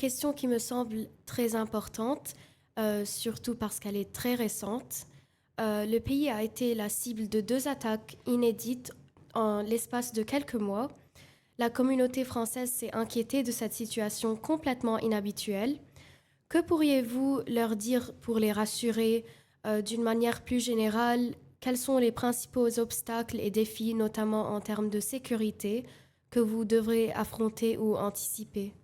question qui me semble très importante, surtout parce qu'elle est très récente. Le pays a été la cible de deux attaques inédites en l'espace de quelques mois. La communauté française s'est inquiétée de cette situation complètement inhabituelle. Que pourriez-vous leur dire pour les rassurer d'une manière plus générale? Quels sont les principaux obstacles et défis, notamment en termes de sécurité, que vous devrez affronter ou anticiper?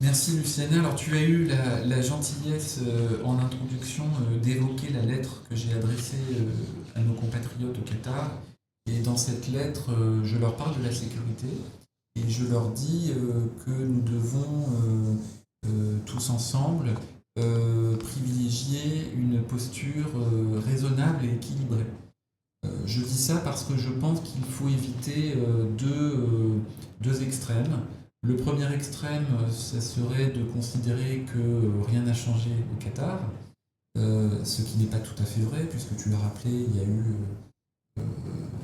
Merci Luciane. Alors tu as eu la gentillesse en introduction d'évoquer la lettre que j'ai adressée à nos compatriotes au Qatar. Et dans cette lettre, je leur parle de la sécurité et je leur dis que nous devons tous ensemble privilégier une posture raisonnable et équilibrée. Je dis ça parce que je pense qu'il faut éviter deux extrêmes. Le premier extrême, ça serait de considérer que rien n'a changé au Qatar, ce qui n'est pas tout à fait vrai, puisque tu l'as rappelé, il y a eu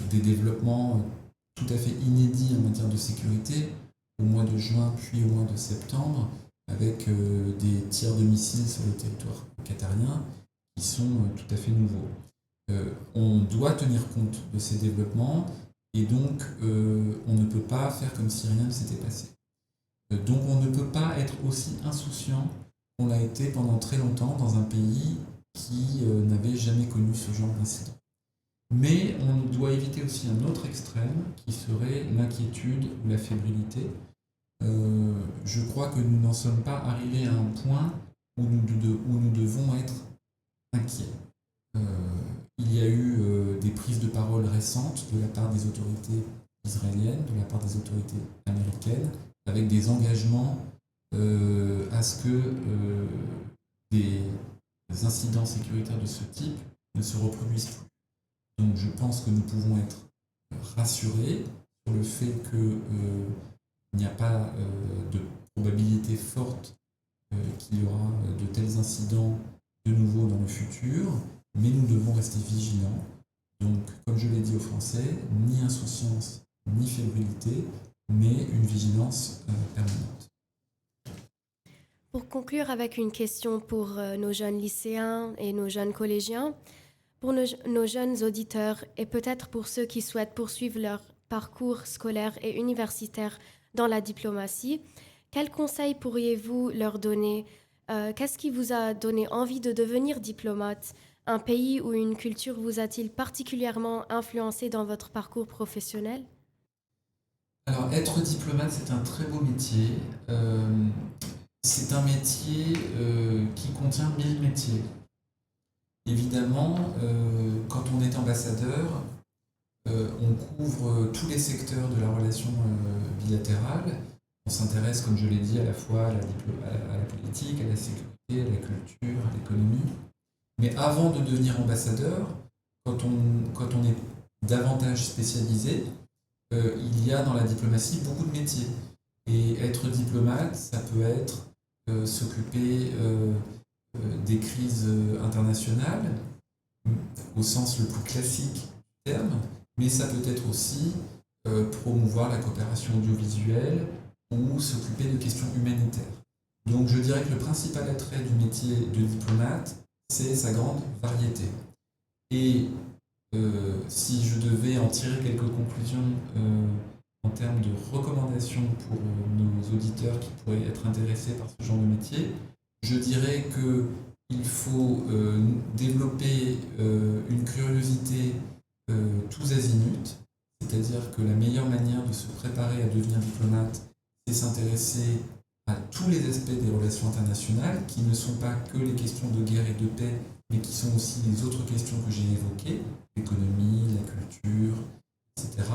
des développements tout à fait inédits en matière de sécurité au mois de juin puis au mois de septembre, avec des tirs de missiles sur le territoire qatarien qui sont tout à fait nouveaux. On doit tenir compte de ces développements et donc on ne peut pas faire comme si rien ne s'était passé. Donc on ne peut pas être aussi insouciant qu'on l'a été pendant très longtemps dans un pays qui n'avait jamais connu ce genre d'incident. Mais on doit éviter aussi un autre extrême qui serait l'inquiétude ou la fébrilité. Je crois que nous n'en sommes pas arrivés à un point où nous devons être inquiets. Il y a eu des prises de parole récentes de la part des autorités israéliennes, de la part des autorités américaines, avec des engagements à ce que des incidents sécuritaires de ce type ne se reproduisent plus. Donc je pense que nous pouvons être rassurés sur le fait qu'il n'y a pas de probabilité forte qu'il y aura de tels incidents de nouveau dans le futur, mais nous devons rester vigilants. Donc, comme je l'ai dit aux Français, ni insouciance, ni fébrilité, mais une vigilance permanente. Pour conclure avec une question pour nos jeunes lycéens et nos jeunes collégiens, pour nos jeunes auditeurs et peut-être pour ceux qui souhaitent poursuivre leur parcours scolaire et universitaire dans la diplomatie, quels conseils pourriez-vous leur donner? Qu'est-ce qui vous a donné envie de devenir diplomate? Un pays ou une culture vous a-t-il particulièrement influencé dans votre parcours professionnel? Alors, être diplomate, c'est un très beau métier. C'est un métier qui contient 1000 métiers. Évidemment, quand on est ambassadeur, on couvre tous les secteurs de la relation bilatérale. On s'intéresse, comme je l'ai dit, à la fois à la politique, à la sécurité, à la culture, à l'économie. Mais avant de devenir ambassadeur, quand on est davantage spécialisé, il y a dans la diplomatie beaucoup de métiers. Et être diplomate, ça peut être s'occuper des crises internationales, au sens le plus classique du terme, mais ça peut être aussi promouvoir la coopération audiovisuelle ou s'occuper de questions humanitaires. Donc je dirais que le principal attrait du métier de diplomate, c'est sa grande variété. Et si je devais en tirer quelques conclusions en termes de recommandations pour nos auditeurs qui pourraient être intéressés par ce genre de métier, je dirais qu'il faut développer une curiosité tous azimuts, c'est-à-dire que la meilleure manière de se préparer à devenir diplomate, c'est s'intéresser à tous les aspects des relations internationales, qui ne sont pas que les questions de guerre et de paix, mais qui sont aussi les autres questions que j'ai évoquées, l'économie, la culture, etc.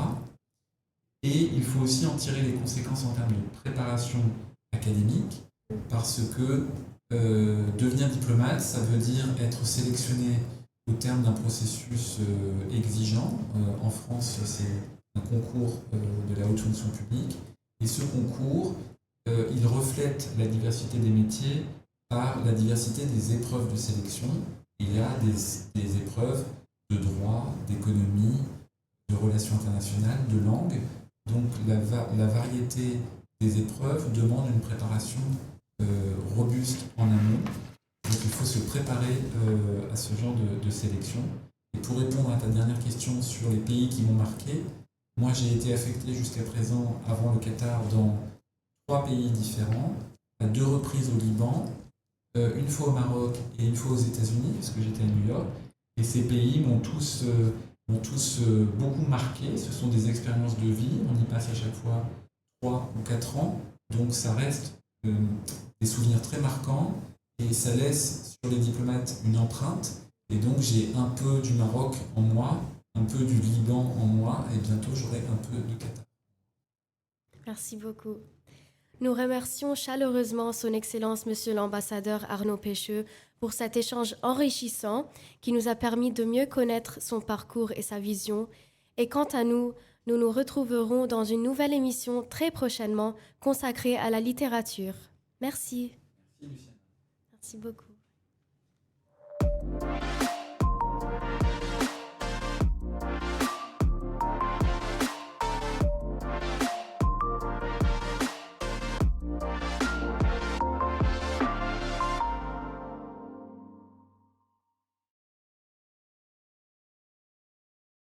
Et il faut aussi en tirer les conséquences en termes de préparation académique, parce que devenir diplomate, ça veut dire être sélectionné au terme d'un processus exigeant. En France, c'est un concours de la haute fonction publique. Et ce concours, il reflète la diversité des métiers par la diversité des épreuves de sélection. Il y a des épreuves de droit, d'économie, de relations internationales, de langue. Donc la variété des épreuves demandent une préparation robuste en amont. Donc il faut se préparer à ce genre de sélection. Et pour répondre à ta dernière question sur les pays qui m'ont marqué, moi j'ai été affecté jusqu'à présent, avant le Qatar, dans 3 pays différents, à 2 reprises au Liban, une fois au Maroc et une fois aux États-Unis, parce que j'étais à New York. Et ces pays m'ont tous beaucoup marqué. Ce sont des expériences de vie. On y passe à chaque fois 3 ou 4 ans. Donc ça reste des souvenirs très marquants et ça laisse sur les diplomates une empreinte. Et donc j'ai un peu du Maroc en moi, un peu du Liban en moi et bientôt j'aurai un peu de Qatar. Merci beaucoup. Nous remercions chaleureusement Son Excellence Monsieur l'ambassadeur Arnaud Pêcheux pour cet échange enrichissant qui nous a permis de mieux connaître son parcours et sa vision. Et quant à nous, nous nous retrouverons dans une nouvelle émission très prochainement consacrée à la littérature. Merci. Merci Luciane. Merci beaucoup.